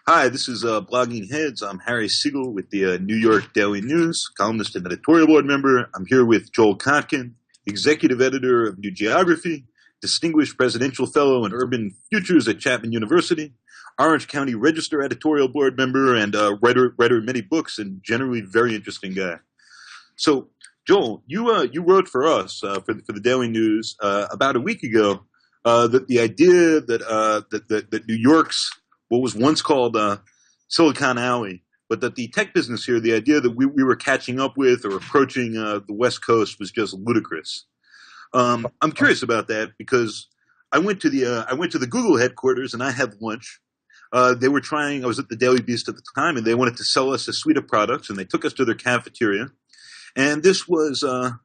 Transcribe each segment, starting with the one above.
Hi, this is Blogging Heads. I'm Harry Siegel with the New York Daily News, columnist and editorial board member. I'm here with Joel Kotkin, executive editor of New Geography, distinguished presidential fellow in urban futures at Chapman University, Orange County Register editorial board member, and writer of many books, and generally very interesting guy. So, Joel, you wrote for us for the Daily News about a week ago that the idea that New York's what was once called Silicon Alley, but that the tech business here, the idea that we were catching up with or approaching the West Coast was just ludicrous. I'm curious about that because I went to the Google headquarters and I had lunch. They were trying. I was at the Daily Beast at the time, and they wanted to sell us a suite of products, and they took us to their cafeteria. And this was a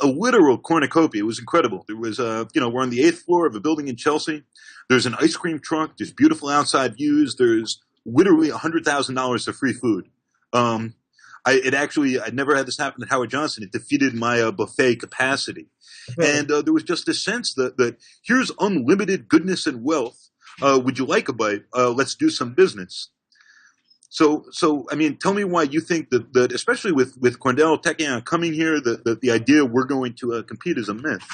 literal cornucopia. It was incredible. There was we're on the 8th floor of a building in Chelsea. There's an ice cream truck. There's beautiful outside views. There's literally $100,000 of free food. I'd never had this happen at Howard Johnson. It defeated my buffet capacity. And there was just a sense that here's unlimited goodness and wealth. Would you like a bite? Let's do some business. So I mean, tell me why you think that especially with Cornell Technion coming here, that the idea we're going to compete is a myth.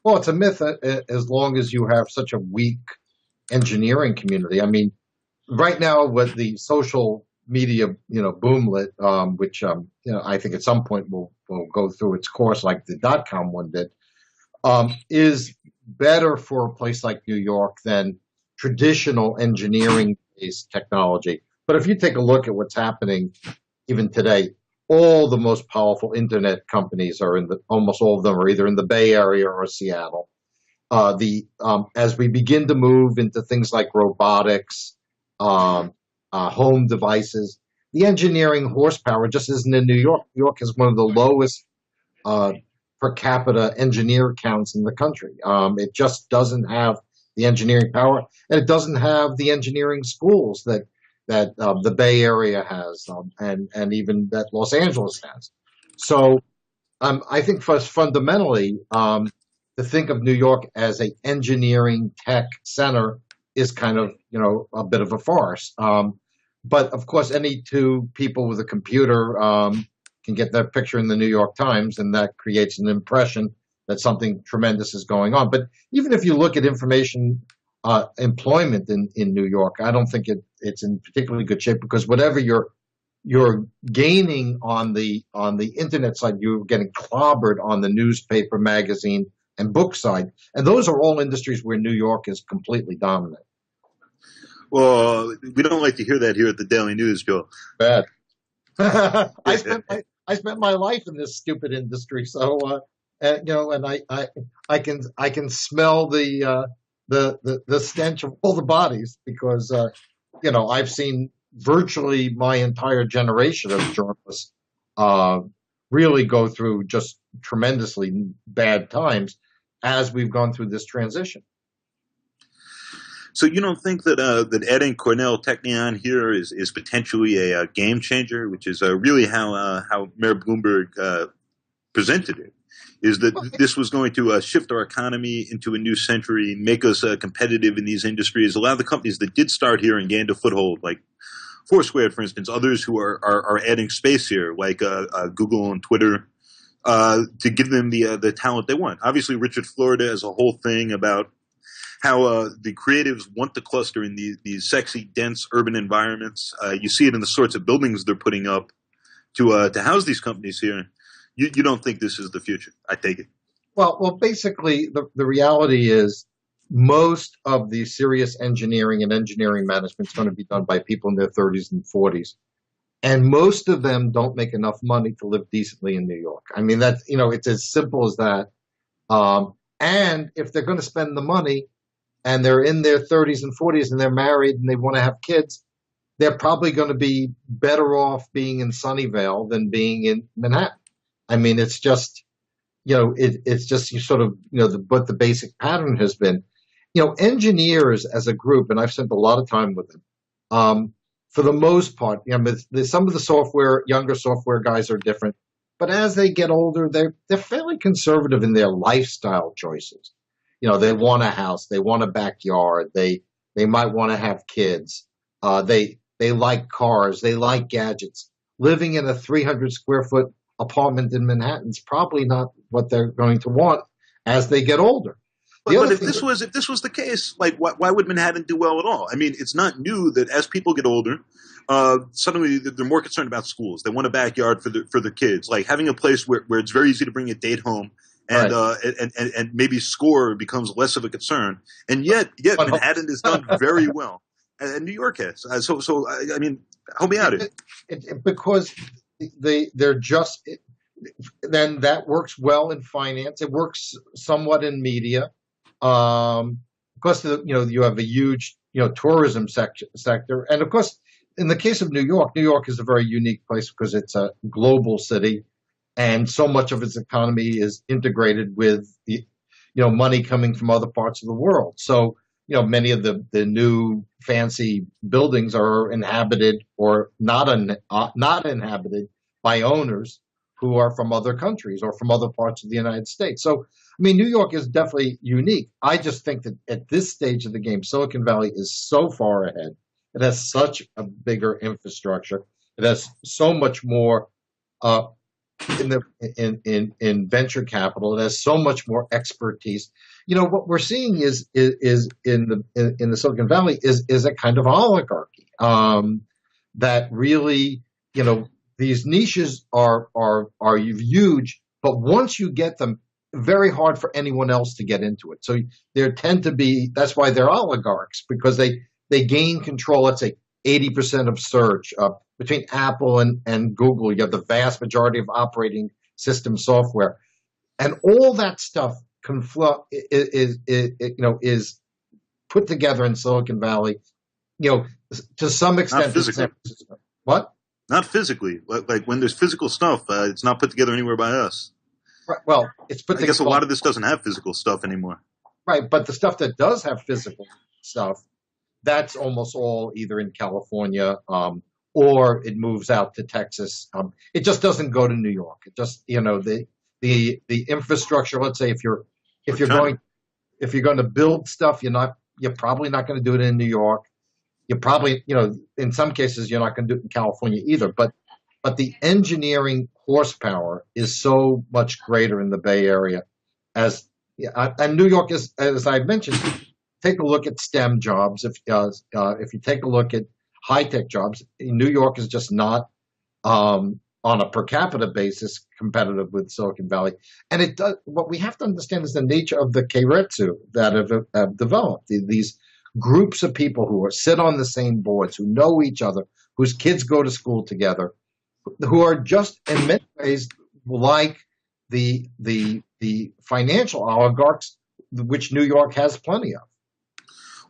Well, it's a myth as long as you have such a weak engineering community. I mean, right now with the social media, boomlet, which I think at some point will go through its course like the .com one did, is better for a place like New York than traditional engineering-based technology. But if you take a look at what's happening even today, all the most powerful internet companies are almost all of them are either in the Bay Area or Seattle. As we begin to move into things like robotics, home devices, the engineering horsepower just isn't in New York. New York has one of the lowest per capita engineer counts in the country. It just doesn't have the engineering power, and it doesn't have the engineering schools that the Bay Area has, and even that Los Angeles has. So I think fundamentally, to think of New York as an engineering tech center is kind of, a bit of a farce. But of course, any two people with a computer can get that picture in the New York Times, and that creates an impression that something tremendous is going on. But even if you look at information employment in New York, I don't think it's in particularly good shape, because whatever you're gaining on the internet side, you're getting clobbered on the newspaper, magazine, and book side, and those are all industries where New York is completely dominant. Well, we don't like to hear that here at the Daily News, Joe. Bad. I spent my life in this stupid industry, so and I can smell the stench of all the bodies, because I've seen virtually my entire generation of journalists really go through just tremendously bad times as we've gone through this transition. So you don't think that adding Cornell Technion here is potentially a game changer, which is really how Mayor Bloomberg presented it? Is that this was going to shift our economy into a new century, make us competitive in these industries, allow the companies that did start here and gained a foothold, like Foursquare, for instance, others who are adding space here, like Google and Twitter, to give them the talent they want. Obviously, Richard Florida has a whole thing about how the creatives want to cluster in these sexy, dense urban environments. You see it in the sorts of buildings they're putting up to house these companies here. You don't think this is the future, I take it. Well, basically, the reality is most of the serious engineering and engineering management is going to be done by people in their 30s and 40s. And most of them don't make enough money to live decently in New York. I mean, that's, it's as simple as that. And if they're going to spend the money and they're in their 30s and 40s and they're married and they want to have kids, they're probably going to be better off being in Sunnyvale than being in Manhattan. I mean, it's just, it's just sort of, what the basic pattern has been. Engineers as a group, and I've spent a lot of time with them, for the most part, some of the younger software guys are different, but as they get older, they're fairly conservative in their lifestyle choices. They want a house, they want a backyard, they might want to have kids. They like cars. They like gadgets. Living in a 300 square foot apartment in Manhattan is probably not what they're going to want as they get older. But if this was the case, like why would Manhattan do well at all? I mean, it's not new that as people get older, suddenly they're more concerned about schools. They want a backyard for their kids, like having a place where it's very easy to bring a date home, and and maybe score becomes less of a concern. And yet Manhattan has done very well, and New York has. So I mean, help me out here. Because they're just. Then that works well in finance. It works somewhat in media. Because you have a huge tourism sector, and of course, in the case of New York is a very unique place because it's a global city, and so much of its economy is integrated with money coming from other parts of the world. So many of the new fancy buildings are inhabited or not inhabited by owners who are from other countries or from other parts of the United States. So, I mean, New York is definitely unique. I just think that at this stage of the game, Silicon Valley is so far ahead. It has such a bigger infrastructure. It has so much more in venture capital. It has so much more expertise. What we're seeing is in the Silicon Valley is a kind of oligarchy that really these niches are huge, but once you get them, very hard for anyone else to get into it. So that's why they're oligarchs, because they gain control. Let's say 80% of search between Apple and Google. You have the vast majority of operating system software, and all that stuff is put together in Silicon Valley. To some extent, what? Not physically. Like when there's physical stuff, it's not put together anywhere by us. Right. Well, it's put. I guess a lot of this doesn't have physical stuff anymore. Right, but the stuff that does have physical stuff, that's almost all either in California or it moves out to Texas. It just doesn't go to New York. It just the infrastructure. Let's say if you're going to build stuff, you're probably not going to do it in New York. You probably, in some cases, you're not going to do it in California either. But the engineering horsepower is so much greater in the Bay Area, and New York is, as I mentioned. Take a look at STEM jobs. If you take a look at high tech jobs, New York is just not on a per capita basis competitive with Silicon Valley. And it does. What we have to understand is the nature of the keiretsu that have developed. These groups of people who sit on the same boards, who know each other, whose kids go to school together, who are just in many ways like the financial oligarchs, which New York has plenty of.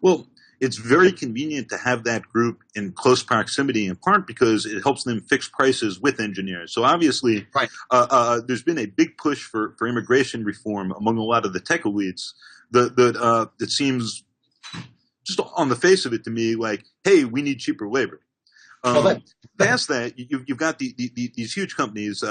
Well, it's very convenient to have that group in close proximity, in part because it helps them fix prices with engineers. So obviously, right. There's been a big push for immigration reform among a lot of the tech elites that seems, just on the face of it to me, like, hey, we need cheaper labor. Past that, you've got these huge companies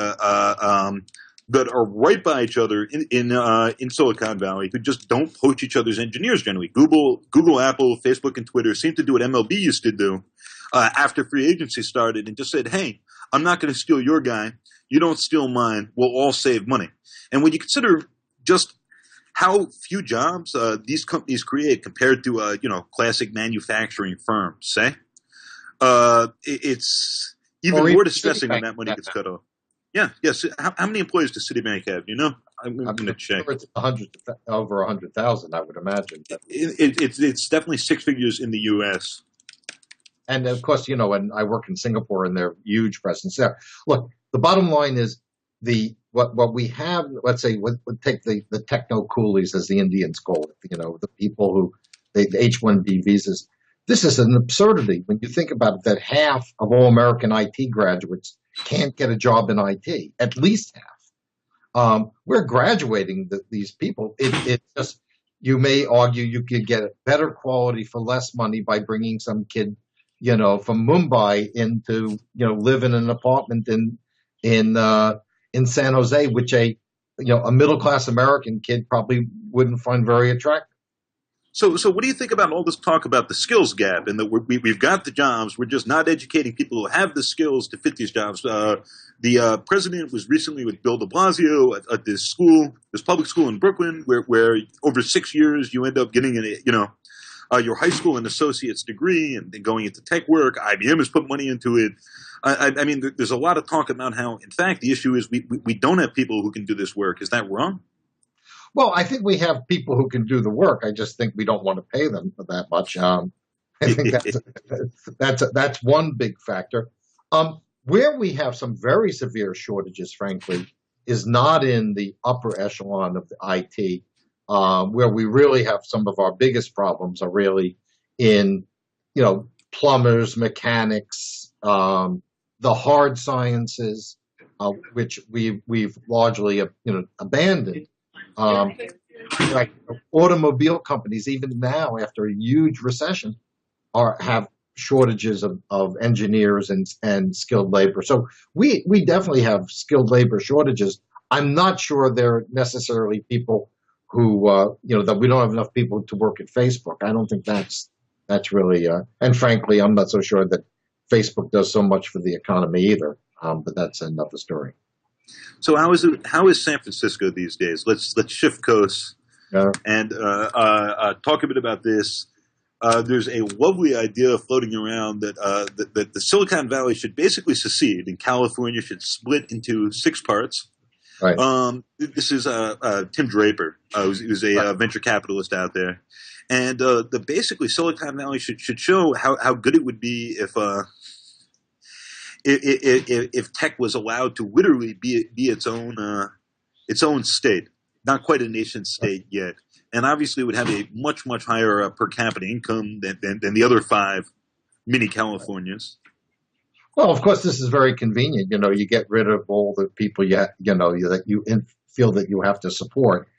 that are right by each other in Silicon Valley who just don't poach each other's engineers generally. Google, Apple, Facebook, and Twitter seem to do what MLB used to do after free agency started and just said, hey, I'm not going to steal your guy. You don't steal mine. We'll all save money. And when you consider just how few jobs these companies create compared to classic manufacturing firms, say, it's even more distressing when that money gets cut off. Yeah, yes. How many employees does Citibank have? I'm going to check. Sure it's over 100,000, I would imagine. It's definitely six figures in the U.S. And of course, and I work in Singapore, and their huge presence there. Look, the bottom line is what we have. Let's say, take the techno coolies, as the Indians call it. The people who the H-1B visas. This is an absurdity when you think about it. That half of all American IT graduates can't get a job in IT, at least half. We're graduating these people. It just, you may argue you could get better quality for less money by bringing some kid, from Mumbai into, live in an apartment in San Jose, which a middle class American kid probably wouldn't find very attractive. So what do you think about all this talk about the skills gap and that we've got the jobs, we're just not educating people who have the skills to fit these jobs? The president was recently with Bill de Blasio at this school, this public school in Brooklyn, where over 6 years you end up getting your high school and associate's degree and then going into tech work. IBM has put money into it. I mean, there's a lot of talk about how, in fact, the issue is we don't have people who can do this work. Is that wrong? Well, I think we have people who can do the work. I just think we don't want to pay them for that much. I think that's one big factor. Where we have some very severe shortages, frankly, is not in the upper echelon of the IT. Where we really have some of our biggest problems are really in, plumbers, mechanics, the hard sciences, which we've largely abandoned. Like automobile companies, even now after a huge recession, have shortages of engineers and skilled labor. So we definitely have skilled labor shortages. I'm not sure they're necessarily people who that we don't have enough people to work at Facebook. I don't think that's really and frankly, I'm not so sure that Facebook does so much for the economy either. But that's another story. So how is San Francisco these days? Let's shift coasts and talk a bit about this. There's a lovely idea floating around that the Silicon Valley should basically secede, and California should split into 6 parts. Right. This is Tim Draper, who's a venture capitalist out there, and basically Silicon Valley should show how good it would be if tech was allowed to literally be its own state, not quite a nation state yet, and obviously would have a much higher per capita income than the other 5 mini Californias. Well, of course, this is very convenient. You get rid of all the people that you feel that you have to support.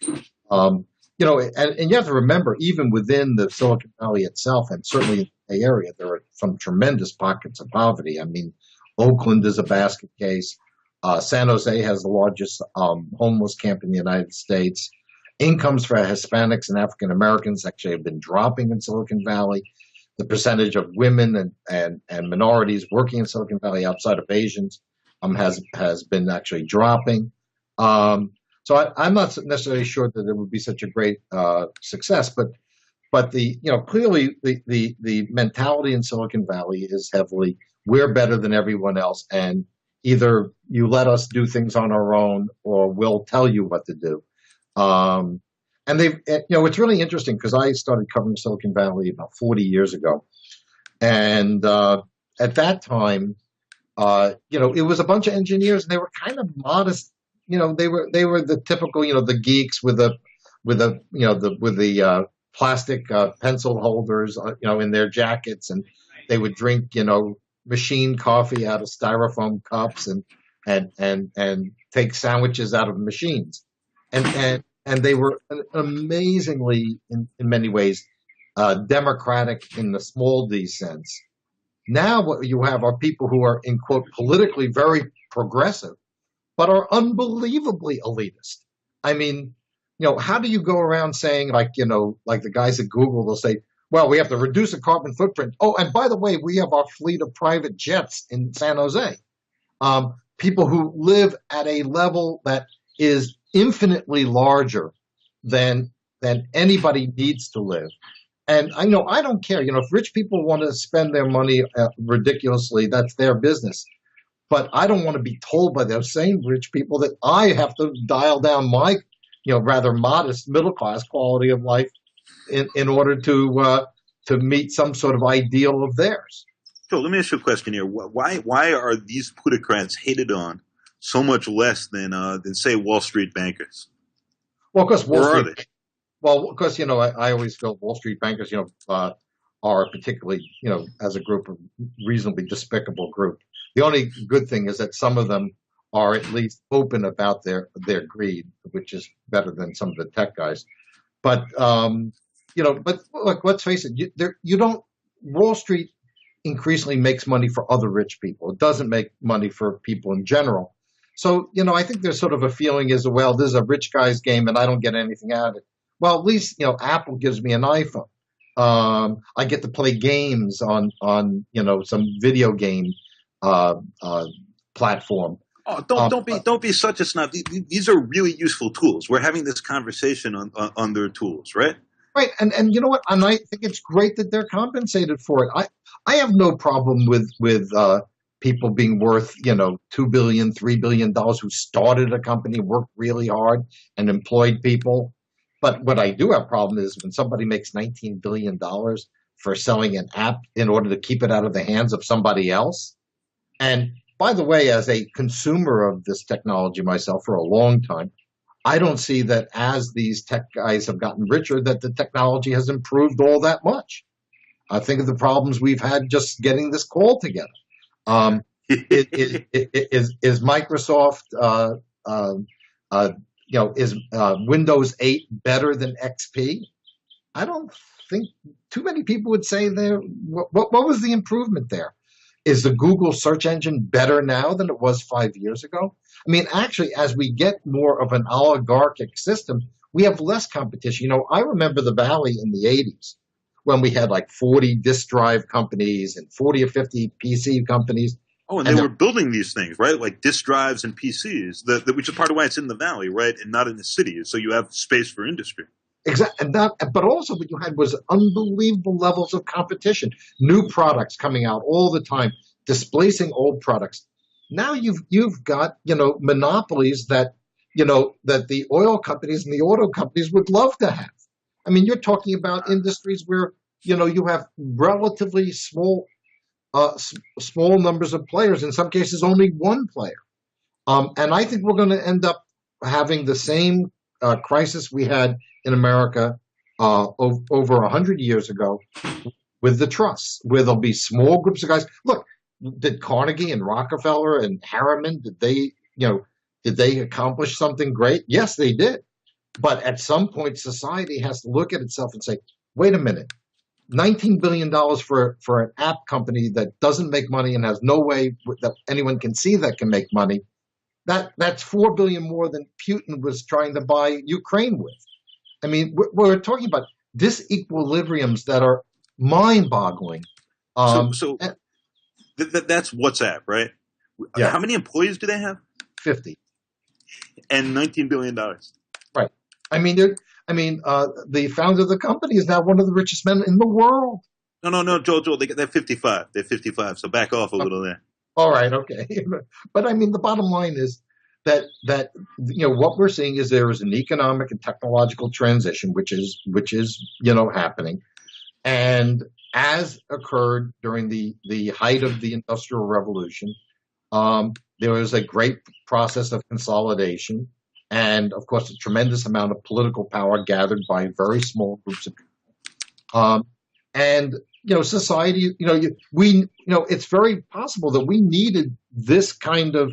And you have to remember, even within the Silicon Valley itself, and certainly in the Bay Area, there are some tremendous pockets of poverty. I mean, Oakland is a basket case. San Jose has the largest homeless camp in the United States. Incomes for Hispanics and African Americans actually have been dropping in Silicon Valley. The percentage of women and minorities working in Silicon Valley outside of Asians has been actually dropping. So I'm not necessarily sure that it would be such a great success, but the clearly the mentality in Silicon Valley is heavily, we're better than everyone else, and either you let us do things on our own or we'll tell you what to do. And it's really interesting because I started covering Silicon Valley about 40 years ago. And at that time, it was a bunch of engineers and they were kind of modest. They were the typical, the geeks with the plastic pencil holders, in their jackets, and they would drink, machine coffee out of styrofoam cups and take sandwiches out of machines. And they were amazingly, in many ways, democratic in the small d sense. Now what you have are people who are, in quote, politically very progressive, but are unbelievably elitist. I mean, how do you go around saying, like the guys at Google, they'll say, well, we have to reduce the carbon footprint. Oh, and by the way, we have our fleet of private jets in San Jose. People who live at a level that is infinitely larger than anybody needs to live. And I don't care. If rich people want to spend their money ridiculously, that's their business. But I don't want to be told by those same rich people that I have to dial down my, rather modest middle class quality of life in order to meet some sort of ideal of theirs. So let me ask you a question here. Why are these plutocrats hated on so much less than say Wall Street bankers? Well, because I always feel Wall Street bankers, are particularly, as a group, a reasonably despicable group. The only good thing is that some of them are at least open about their greed, which is better than some of the tech guys. But but look, let's face it, Wall Street increasingly makes money for other rich people. It doesn't make money for people in general. So, I think there's sort of a feeling well, this is a rich guy's game and I don't get anything out of it. well, at least Apple gives me an iPhone. I get to play games on some video game uh, uh, platform. Oh, Um, don't be such a snob. These are really useful tools. We're having this conversation on their tools, right? right, and you know what? And I think it's great that they're compensated for it. I have no problem with people being worth $2 billion, $3 billion who started a company, worked really hard, and employed people. But what I do have a problem is when somebody makes $19 billion for selling an app in order to keep it out of the hands of somebody else. And by the way, as a consumer of this technology myself for a long time, I don't see that as these tech guys have gotten richer, that the technology has improved all that much. I think of the problems we've had just getting this call together. Um, is Microsoft, uh, uh, is Windows 8 better than XP? I don't think too many people would say there. What was the improvement there? Is the Google search engine better now than it was 5 years ago? I mean, actually, as we get more of an oligarchic system, we have less competition. I remember the Valley in the 80s when we had like 40 disk drive companies and 40 or 50 PC companies. Oh, and they were building these things, right? Like disk drives and PCs, which is part of why it's in the Valley, right? And not in the cities. So you have space for industry. Exactly, but also what you had was unbelievable levels of competition, new products coming out all the time, displacing old products. Now you've got monopolies that that the oil companies and the auto companies would love to have. I mean, you're talking about industries where you have relatively small numbers of players. In some cases, only one player. And I think we're going to end up having the same crisis we had in America over 100 years ago with the trusts, where there'll be small groups of guys. Look, did Carnegie and Rockefeller and Harriman, did they accomplish something great? Yes, they did. But at some point, society has to look at itself and say, wait a minute, $19 billion for an app company that doesn't make money and has no way that anyone can see that can make money. That's $4 billion more than Putin was trying to buy Ukraine with. I mean, we're talking about disequilibriums that are mind-boggling. That's WhatsApp, right? Yeah. How many employees do they have? 50. And $19 billion. Right. I mean, the founder of the company is now one of the richest men in the world. No, Joel, they're 55. They're 55, so back off a little there. All right, okay. But I mean, the bottom line is that what we're seeing is there is an economic and technological transition, which is happening, and as occurred during the height of the Industrial Revolution, there was a great process of consolidation, and of course, a tremendous amount of political power gathered by very small groups of people. And society, it's very possible that we needed this kind of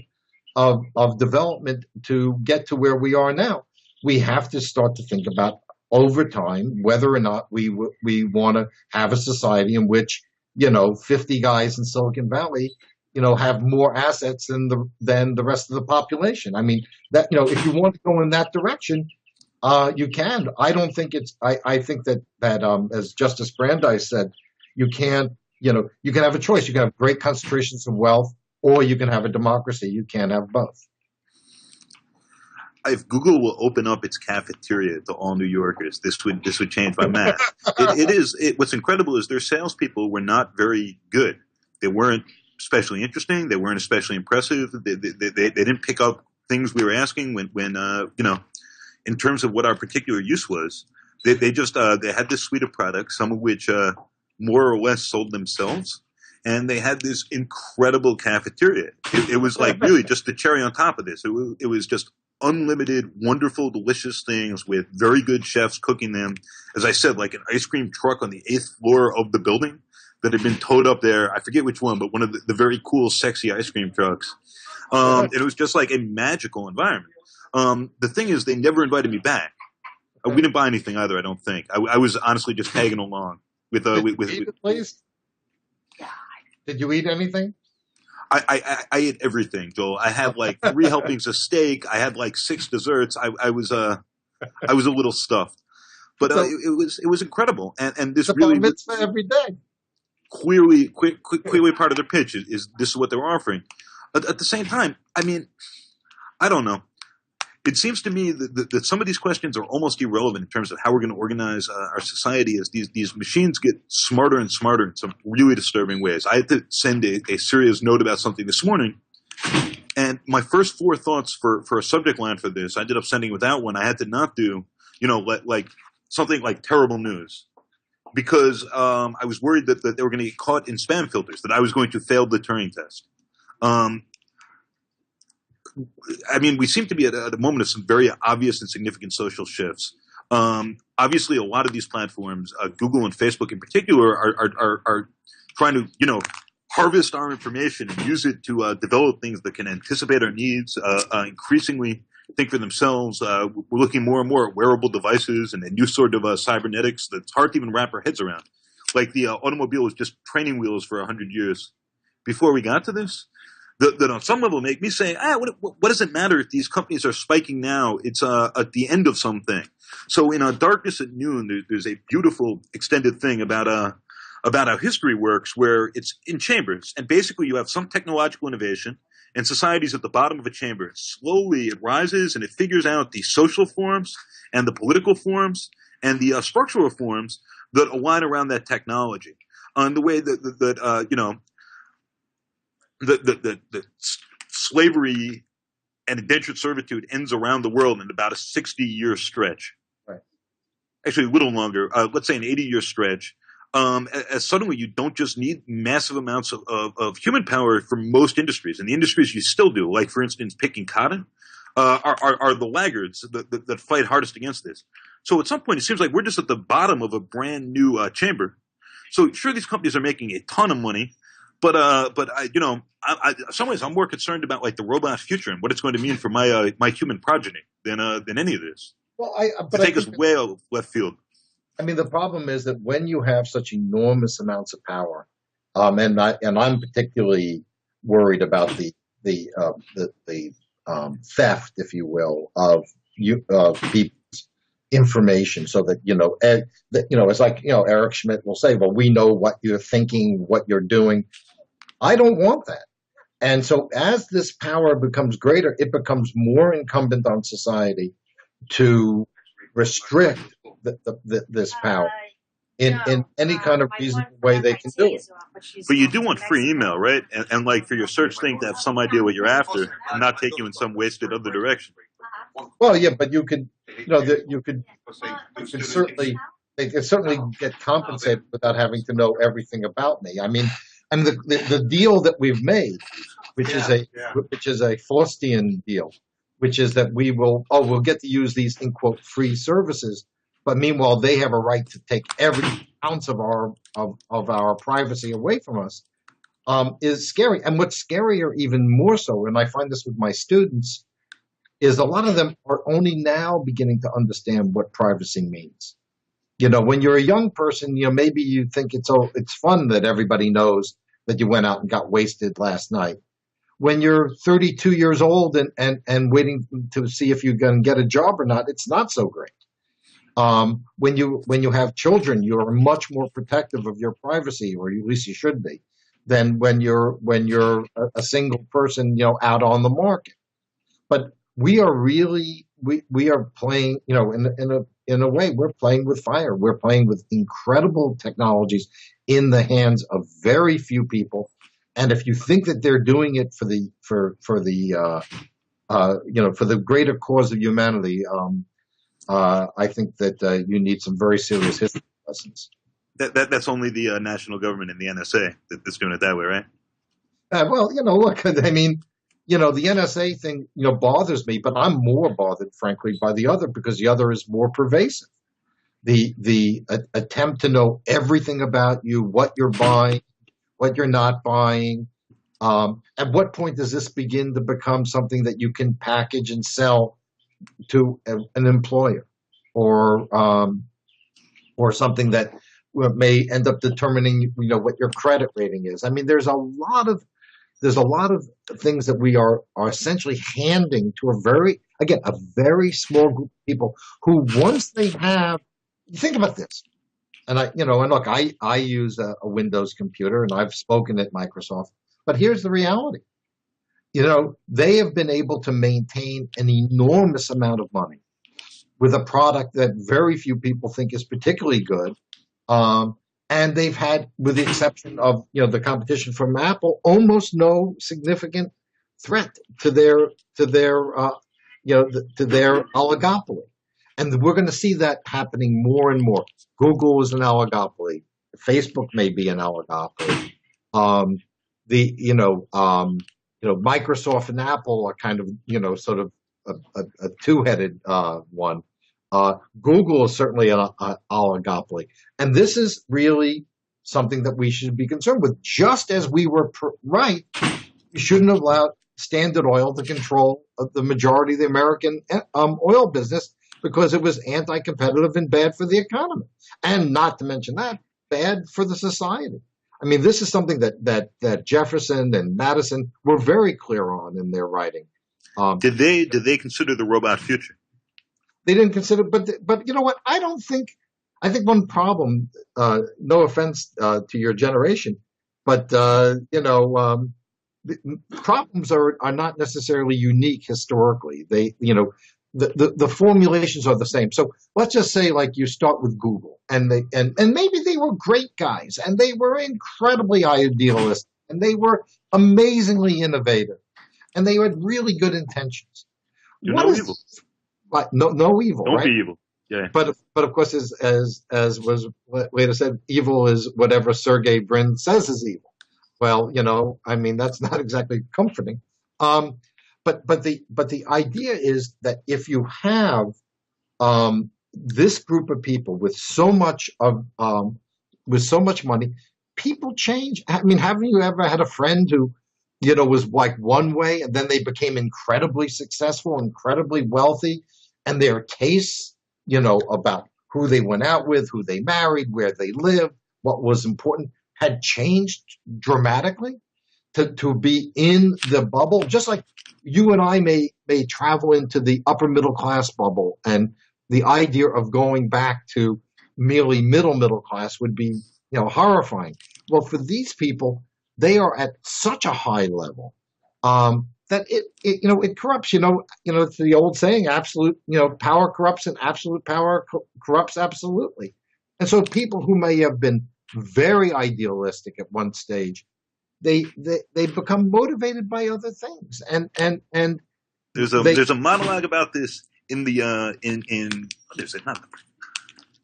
development to get to where we are now. We have to start to think about over time whether or not we want to have a society in which 50 guys in Silicon Valley have more assets than the rest of the population. I mean, that if you want to go in that direction, you can. I don't think it's. I think that as Justice Brandeis said, you can't. You can have a choice. You can have great concentrations of wealth, or you can have a democracy. You can't have both. If Google will open up its cafeteria to all New Yorkers, this would change my math. What's incredible is their salespeople were not very good. They weren't especially interesting. They weren't especially impressive. They didn't pick up things we were asking when in terms of what our particular use was. They had this suite of products, some of which more or less sold themselves, and they had this incredible cafeteria. It was like really just the cherry on top of this. It was just unlimited, wonderful, delicious things with very good chefs cooking them. As I said, like an ice cream truck on the 8th floor of the building that had been towed up there. I forget which one, but one of the very cool, sexy ice cream trucks. It was just like a magical environment. The thing is, they never invited me back. We didn't buy anything either, I don't think. I was honestly just tagging along. Did you eat anything? I ate everything, Joel. I had like 3 helpings of steak. I had like 6 desserts. I was a little stuffed. But So it was incredible, and this the bar really mitzvah every day. clearly part of their pitch is this is what they're offering. At the same time, I mean, I don't know. It seems to me that some of these questions are almost irrelevant in terms of how we're going to organize our society as these machines get smarter and smarter in some really disturbing ways. I had to send a serious note about something this morning, and my first four thoughts for a subject line for this, I ended up sending without one. I had to not do, like something like terrible news. Because I was worried that they were going to get caught in spam filters, that I was going to fail the Turing test. I mean, we seem to be at a moment of some very obvious and significant social shifts. Obviously, a lot of these platforms, Google and Facebook in particular, are trying to, harvest our information and use it to develop things that can anticipate our needs, increasingly think for themselves. We're looking more and more at wearable devices and a new sort of cybernetics that's hard to even wrap our heads around. Like the automobile was just training wheels for 100 years before we got to this. That on some level make me say, what does it matter if these companies are spiking now? It's at the end of something. So in Darkness at Noon, there's a beautiful extended thing about how history works, where it's in chambers. And basically you have some technological innovation, and society's at the bottom of a chamber. Slowly it rises, and it figures out the social forms and the political forms and the structural forms that align around that technology. On the way that slavery and indentured servitude ends around the world in about a 60-year stretch. Right. Actually, a little longer. Let's say an 80-year stretch. As suddenly you don't just need massive amounts of human power for most industries. And the industries you still do, like, for instance, picking cotton, are the laggards that fight hardest against this. So at some point, it seems like we're just at the bottom of a brand new chamber. So sure, these companies are making a ton of money. But in some ways, I'm more concerned about like the robot future and what it's going to mean for my human progeny than any of this. Well, but take us way out of left field. I mean, the problem is that when you have such enormous amounts of power, and I'm particularly worried about the theft, if you will, of people's information, so that it's like Eric Schmidt will say, well, we know what you're thinking, what you're doing. I don't want that. And so as this power becomes greater, it becomes more incumbent on society to restrict this power in any kind of reasonable way they can do it. But you do want free email, right? And like for your search thing to have some idea what you're after and not take you in some wasted other direction. Well, yeah, but you could certainly get compensated without having to know everything about me. I mean, and the deal that we've made, which is a Faustian deal, which is that we'll get to use these in quote free services, but meanwhile they have a right to take every ounce of our privacy away from us, is scary. And what's scarier even more so, and I find this with my students, is a lot of them are only now beginning to understand what privacy means. When you're a young person, maybe you think it's fun that everybody knows that you went out and got wasted last night. When you're 32 years old and waiting to see if you can get a job or not, it's not so great. When you have children, you are much more protective of your privacy, or at least you should be, than when you're a single person, out on the market. But we are really we are playing, in a way, we're playing with fire. We're playing with incredible technologies in the hands of very few people. And if you think that they're doing it for the greater cause of humanity, I think that you need some very serious history lessons. That's only the national government and the NSA that's doing it that way, right? Well, look, I mean, the NSA thing, bothers me, but I'm more bothered, frankly, by the other, because the other is more pervasive. The attempt to know everything about you, what you're buying, what you're not buying. At what point does this begin to become something that you can package and sell to an employer, or something that may end up determining, what your credit rating is? I mean, there's a lot of things that we are essentially handing to a very small group of people who, once they have think about this. And and look, I use a Windows computer and I've spoken at Microsoft, but here's the reality. They have been able to maintain an enormous amount of money with a product that very few people think is particularly good. And they've had, with the exception of, the competition from Apple, almost no significant threat to their oligopoly. And we're going to see that happening more and more. Google is an oligopoly. Facebook may be an oligopoly. Microsoft and Apple are kind of, sort of a two-headed one. Google is certainly an oligopoly. And this is really something that we should be concerned with. Just as we were right, we shouldn't have allowed Standard Oil to control the majority of the American oil business because it was anti-competitive and bad for the economy. And not to mention that, bad for the society. I mean, this is something that Jefferson and Madison were very clear on in their writing. Did they consider the robot future? They didn't consider, but you know what? I think one problem, no offense to your generation, but problems are not necessarily unique historically. They, the formulations are the same. So let's just say, like, you start with Google, and maybe they were great guys, and they were incredibly idealistic, and they were amazingly innovative, and they had really good intentions. No evil. No evil. Don't right? be evil. Yeah. But of course, as was later said, evil is whatever Sergey Brin says is evil. Well, I mean, that's not exactly comforting. But the idea is that if you have this group of people with so much money, people change. I mean, haven't you ever had a friend who, was like one way and then they became incredibly successful, incredibly wealthy, and their tastes, about who they went out with, who they married, where they lived, what was important, had changed dramatically to be in the bubble, just like you and I may travel into the upper middle class bubble, and the idea of going back to merely middle class would be, horrifying. Well, for these people, they are at such a high level that it corrupts. It's the old saying: absolute, power corrupts, and absolute power corrupts absolutely. And so, people who may have been very idealistic at one stage, they become motivated by other things, and there's a monologue about this in the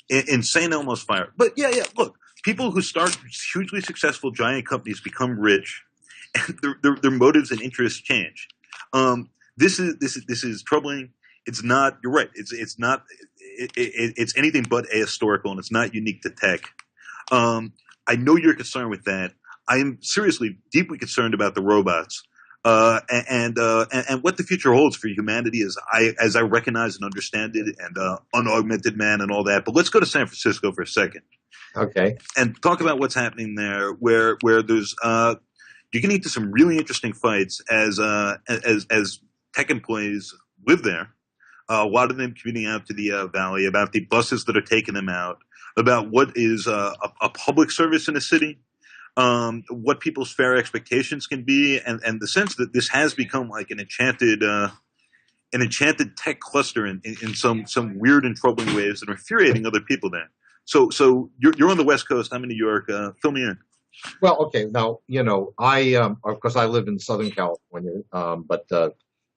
in St. Elmo's Fire. But yeah, look, people who start hugely successful giant companies become rich, and their motives and interests change. This is troubling. It's not. You're right. It's not. It's anything but ahistorical, and it's not unique to tech. I know you're concerned with that. I am seriously, deeply concerned about the robots, and what the future holds for humanity as I recognize and understand it, and unaugmented man and all that. But let's go to San Francisco for a second, okay, and talk about what's happening there, where there's you're getting into some really interesting fights as tech employees live there. A lot of them commuting out to the valley, about the buses that are taking them out, about what is a public service in a city, what people's fair expectations can be, and the sense that this has become like an enchanted tech cluster in some weird and troubling ways that are infuriating other people there. So you're on the West Coast. I'm in New York. Fill me in. Well, okay. Now, I of course I live in Southern California, but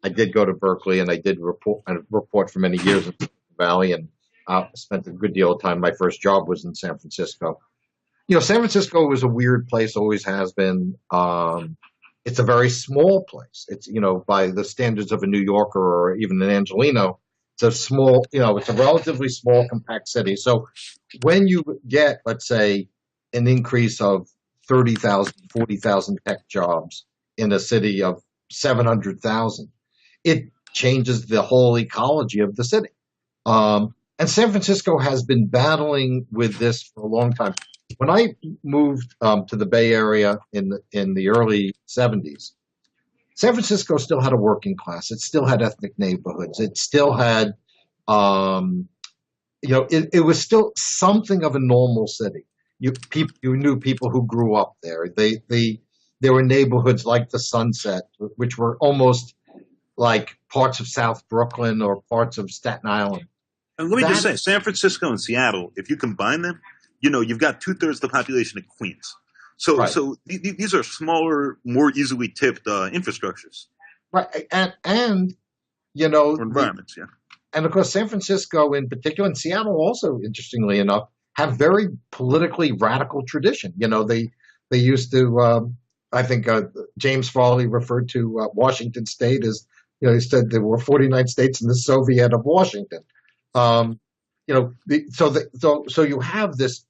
I did go to Berkeley, and I did report for many years in the Valley, and spent a good deal of time. My first job was in San Francisco. San Francisco is a weird place, always has been. It's a very small place. It's, by the standards of a New Yorker or even an Angelino, it's a small, it's a relatively small, compact city. So when you get, let's say, an increase of 30,000, 40,000 tech jobs in a city of 700,000, it changes the whole ecology of the city. And San Francisco has been battling with this for a long time. When I moved to the Bay Area in the early 70s, San Francisco still had a working class. It still had ethnic neighborhoods. It still had it was still something of a normal city. You knew people who grew up there. There were neighborhoods like the Sunset, which were almost like parts of South Brooklyn or parts of Staten Island. And let me just That say, San Francisco and Seattle, if you combine them, you've got two-thirds of the population of Queens. So, right, so these are smaller, more easily tipped infrastructures right, and you know or the environments. Yeah. and of course San Francisco in particular, and Seattle also, interestingly enough, have very politically radical tradition. They used to. I think James Farley referred to Washington State as, he said there were 49 states in the Soviet of Washington. Um, so you have this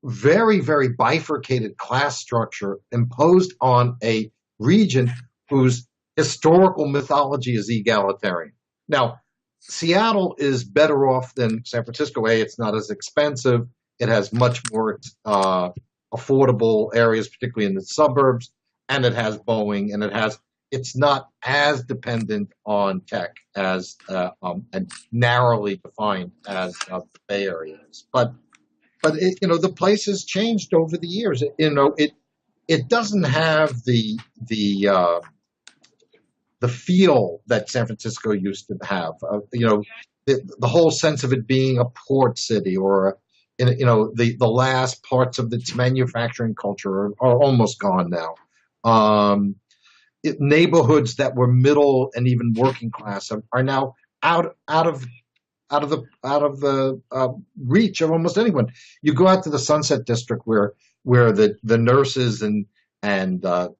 very, very bifurcated class structure imposed on a region whose historical mythology is egalitarian. Now, Seattle is better off than San Francisco. It's not as expensive. It has much more affordable areas, particularly in the suburbs, and it has Boeing, and it's not as dependent on tech as and narrowly defined as the Bay Area is. But the place has changed over the years. It doesn't have the feel that San Francisco used to have. The whole sense of it being a port city, or the last parts of its manufacturing culture are almost gone now. Neighborhoods that were middle and even working class are now out of the reach of almost anyone. You go out to the Sunset District where the nurses and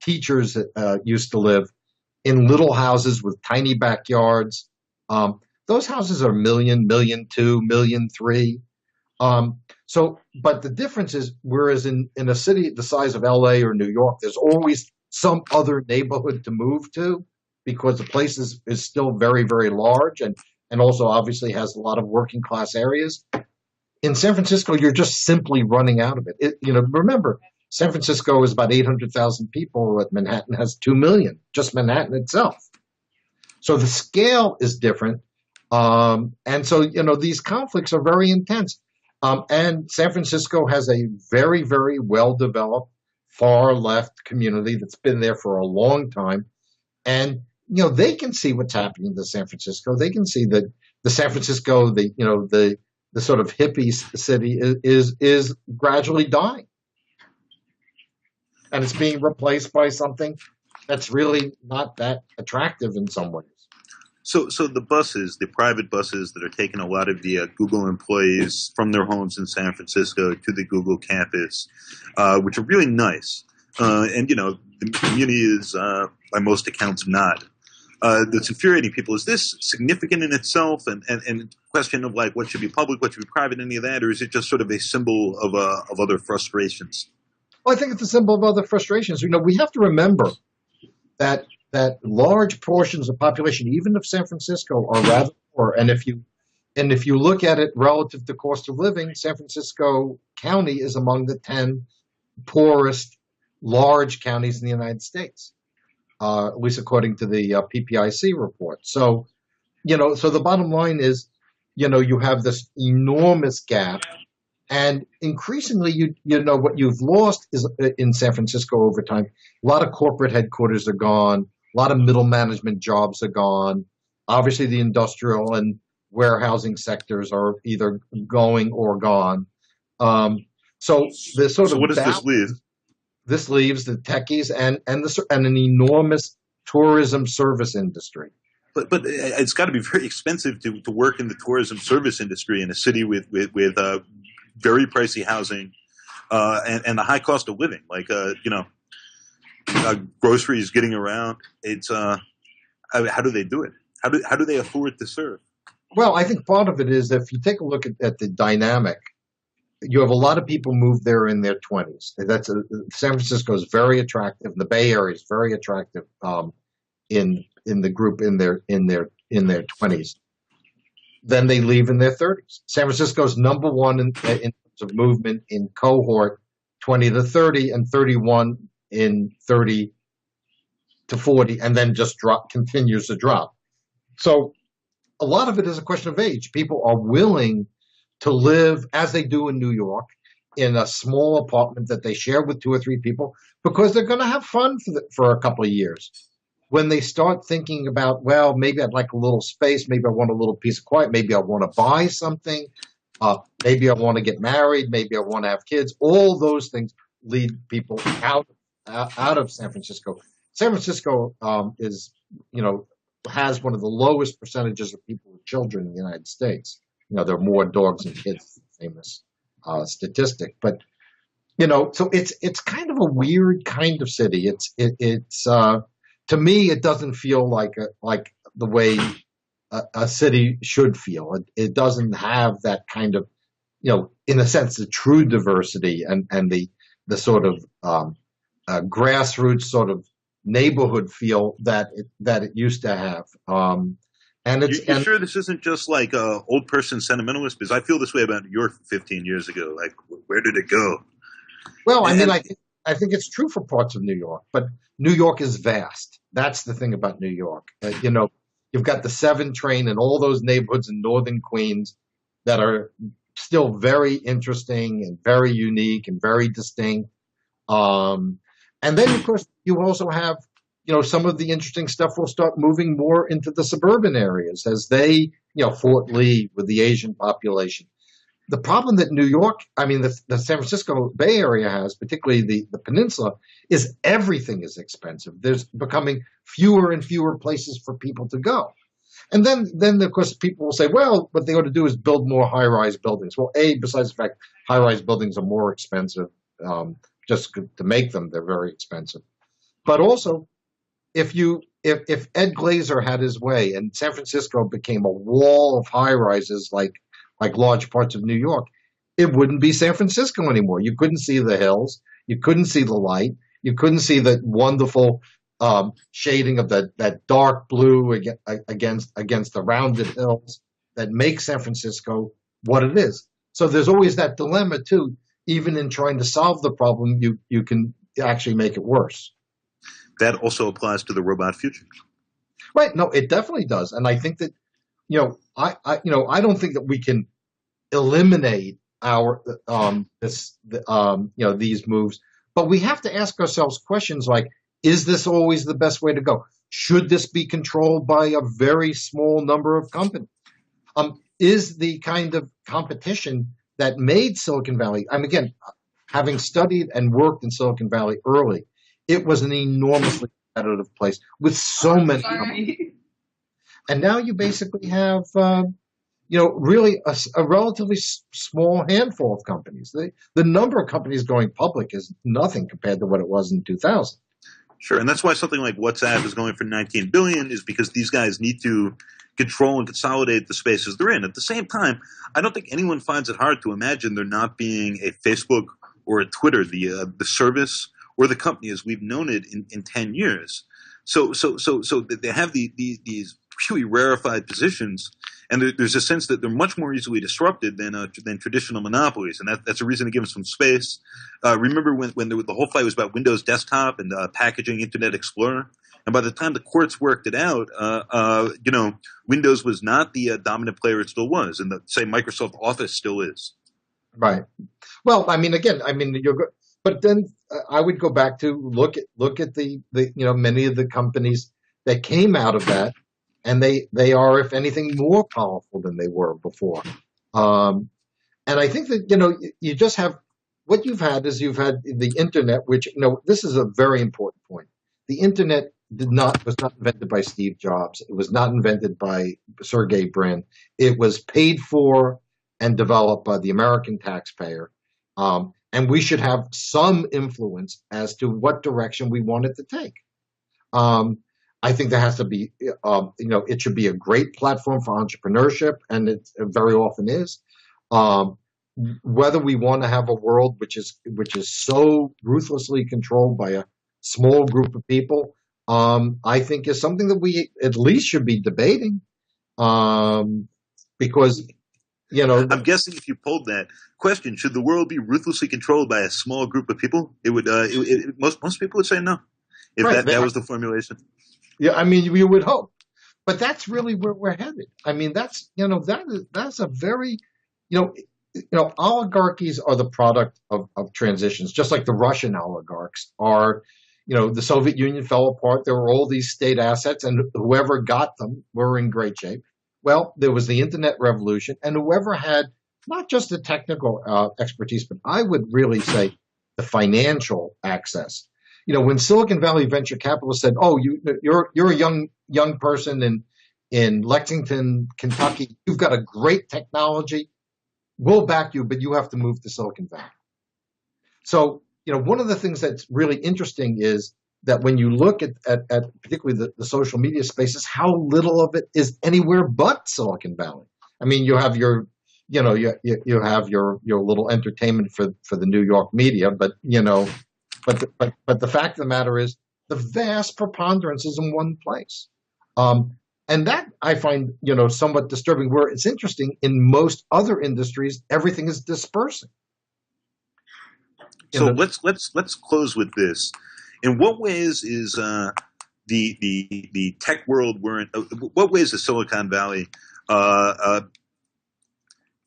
teachers used to live in little houses with tiny backyards. Those houses are million two, million three. But the difference is, whereas in a city the size of LA or New York, there's always some other neighborhood to move to because the place is still very, very large and also obviously has a lot of working class areas. In San Francisco, you're just simply running out of it. Remember, San Francisco is about 800,000 people, but Manhattan has 2 million, just Manhattan itself. So the scale is different. And so, these conflicts are very intense. And San Francisco has a very, very well-developed far left community that's been there for a long time. And, they can see what's happening to San Francisco. They can see that the San Francisco, the sort of hippie city is gradually dying. And it's being replaced by something that's really not that attractive in some ways. So the private buses that are taking a lot of the Google employees from their homes in San Francisco to the Google campus, which are really nice. And, the community is, by most accounts, not. That's infuriating people. Is this significant in itself, and question of like what should be public, what should be private, any of that, or is it just sort of a symbol of other frustrations? Well, I think it's a symbol of other frustrations. We have to remember that large portions of population, even of San Francisco, are rather poor. And if you look at it relative to cost of living, San Francisco County is among the 10 poorest large counties in the United States, at least according to the PPIC report. So the bottom line is, you have this enormous gap. And increasingly, what you've lost is in San Francisco over time. A lot of corporate headquarters are gone. A lot of middle management jobs are gone. Obviously, the industrial and warehousing sectors are either going or gone. So what does this leave? This leaves the techies and an enormous tourism service industry. But it's got to be very expensive to work in the tourism service industry in a city with very pricey housing and the high cost of living. Like groceries, getting around. It's how do they do it? How do they afford to serve? Well, I think part of it is, if you take a look at the dynamic, you have a lot of people move there in their 20s. San Francisco is very attractive. The Bay Area is very attractive in the group in their 20s. Then they leave in their 30s. San Francisco's number one in terms of movement in cohort 20 to 30, and 31 in 30 to 40, and then just continues to drop. So a lot of it is a question of age. People are willing to live as they do in New York in a small apartment that they share with two or three people because they're going to have fun for a couple of years. When they start thinking about, well, maybe I'd like a little space, maybe I want a little piece of quiet, maybe I want to buy something, maybe I want to get married, maybe I want to have kids, all those things lead people out of San Francisco. San Francisco is, has one of the lowest percentages of people with children in the United States. There are more dogs than kids, famous statistic. But so it's kind of a weird kind of city. It's to me, it doesn't feel like the way a city should feel. It doesn't have that kind of, in a sense, the true diversity and the sort of grassroots sort of neighborhood feel that it used to have. And you're sure this isn't just like old person sentimentalist? Because I feel this way about New York 15 years ago. Like, where did it go? Well, I mean, I think it's true for parts of New York, but New York is vast. That's the thing about New York. You've got the 7 train and all those neighborhoods in northern Queens that are still very interesting and very unique and very distinct. And then, of course, you also have, some of the interesting stuff will start moving more into the suburban areas as they, Fort Lee with the Asian population. The problem that New York, the San Francisco Bay Area has, particularly the peninsula, is everything is expensive. There's becoming fewer and fewer places for people to go. And then of course, people will say, well, what they ought to do is build more high-rise buildings. Well, besides the fact high-rise buildings are more expensive, just to make them, they're very expensive. But also, if Ed Glazer had his way and San Francisco became a wall of high-rises like large parts of New York, it wouldn't be San Francisco anymore. You couldn't see the hills. You couldn't see the light. You couldn't see the wonderful shading of that dark blue against the rounded hills that make San Francisco what it is. So there's always that dilemma too. Even in trying to solve the problem, you can actually make it worse. That also applies to the robot future. Right. No, it definitely does. And I think that, I don't think that we can eliminate our these moves, but we have to ask ourselves questions like, is this always the best way to go? Should this be controlled by a very small number of companies? Is the kind of competition that made Silicon Valley, again, having studied and worked in Silicon Valley early, it was an enormously competitive place with so many companies. And now you basically have, really a relatively small handful of companies. The number of companies going public is nothing compared to what it was in 2000. Sure, and that's why something like WhatsApp is going for $19 billion is because these guys need to control and consolidate the spaces they're in. At the same time, I don't think anyone finds it hard to imagine there not being a Facebook or a Twitter, the service or the company as we've known it in 10 years. So they have these really rarefied positions, and there's a sense that they're much more easily disrupted than traditional monopolies, and that's a reason to give them some space. Remember when the whole fight was about Windows Desktop and packaging Internet Explorer, and by the time the courts worked it out, Windows was not the dominant player it still was, and say Microsoft Office still is. Right. Well, you're good. But then I would go back to look at the many of the companies that came out of that, and they are, if anything, more powerful than they were before. And I think that you just have what you've had is you've had the internet, which this is a very important point. The internet was not invented by Steve Jobs. It was not invented by Sergey Brin. It was paid for and developed by the American taxpayer. And we should have some influence as to what direction we want it to take. I think there has to be, it should be a great platform for entrepreneurship, and it very often is. Whether we want to have a world which is so ruthlessly controlled by a small group of people, I think is something that we at least should be debating, because. I'm guessing if you polled that question, should the world be ruthlessly controlled by a small group of people? It would. Most people would say no, if right, that was the formulation. Yeah, you would hope, but that's really where we're headed. That's a very, oligarchies are the product of transitions, just like the Russian oligarchs are. The Soviet Union fell apart. There were all these state assets, and whoever got them were in great shape. Well, there was the internet revolution, and whoever had not just the technical expertise, but I would really say the financial access. When Silicon Valley venture capitalists said, "Oh, you're a young person in Lexington, Kentucky. You've got a great technology. We'll back you, but you have to move to Silicon Valley." So, one of the things that's really interesting is that when you look at particularly the social media spaces, how little of it is anywhere but Silicon Valley. I mean, you have your little entertainment for the New York media, but the fact of the matter is the vast preponderance is in one place. And that I find, somewhat disturbing. Where it's interesting, in most other industries, everything is dispersing. So let's close with this. In what ways is the tech world what ways is Silicon Valley? In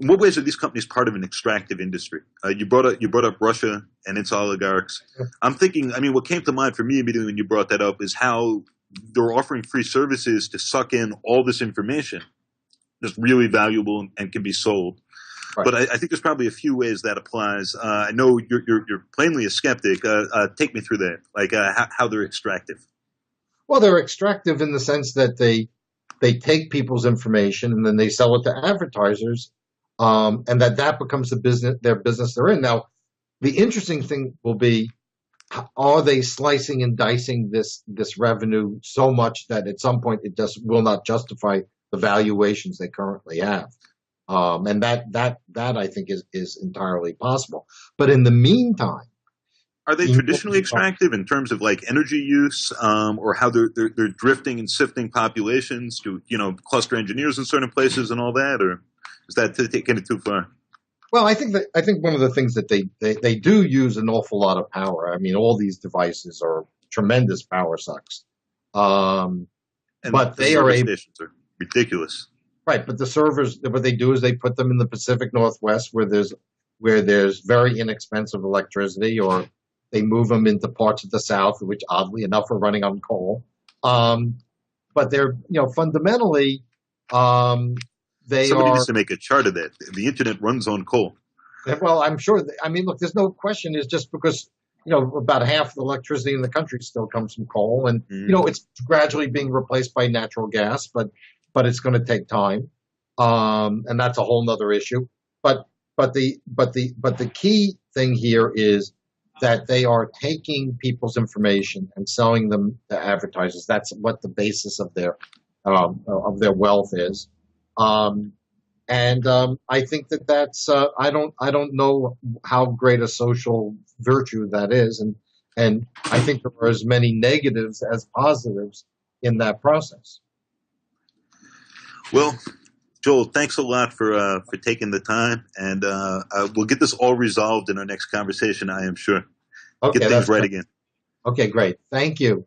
what ways are these companies part of an extractive industry? You brought up Russia and its oligarchs. I'm thinking. I mean, what came to mind for me immediately when you brought that up is how they're offering free services to suck in all this information that's really valuable and can be sold. Right. But I think there's probably a few ways that applies. I know you're plainly a skeptic. Take me through that, like how they're extractive. Well, they're extractive in the sense that they take people's information and then they sell it to advertisers, and that becomes their business they're in. Now, the interesting thing will be, are they slicing and dicing this revenue so much that at some point it just will not justify the valuations they currently have? And that I think is entirely possible. But in the meantime, are they traditionally extractive in terms of like energy use, or how they're drifting and sifting populations to cluster engineers in certain places and all that, or is that taking it too far? Well, I think one of the things that they do use an awful lot of power. I mean, all these devices are tremendous power sucks, and but they are stations are ridiculous. Right, but the servers, what they do is they put them in the Pacific Northwest where there's very inexpensive electricity, or they move them into parts of the South, which oddly enough are running on coal. But they're fundamentally they Somebody are. needs to make a chart of that. The internet runs on coal. Well, I'm sure. Look, there's no question. It's just because about half the electricity in the country still comes from coal, and it's gradually being replaced by natural gas, but it's going to take time, and that's a whole other issue. But the key thing here is that they are taking people's information and selling them to advertisers. That's what the basis of their wealth is, and I think that's I don't know how great a social virtue that is, and I think there are as many negatives as positives in that process. Well, Joel, thanks a lot for taking the time, and we'll get this all resolved in our next conversation, I am sure. Okay, get things right again. Okay, great. Thank you.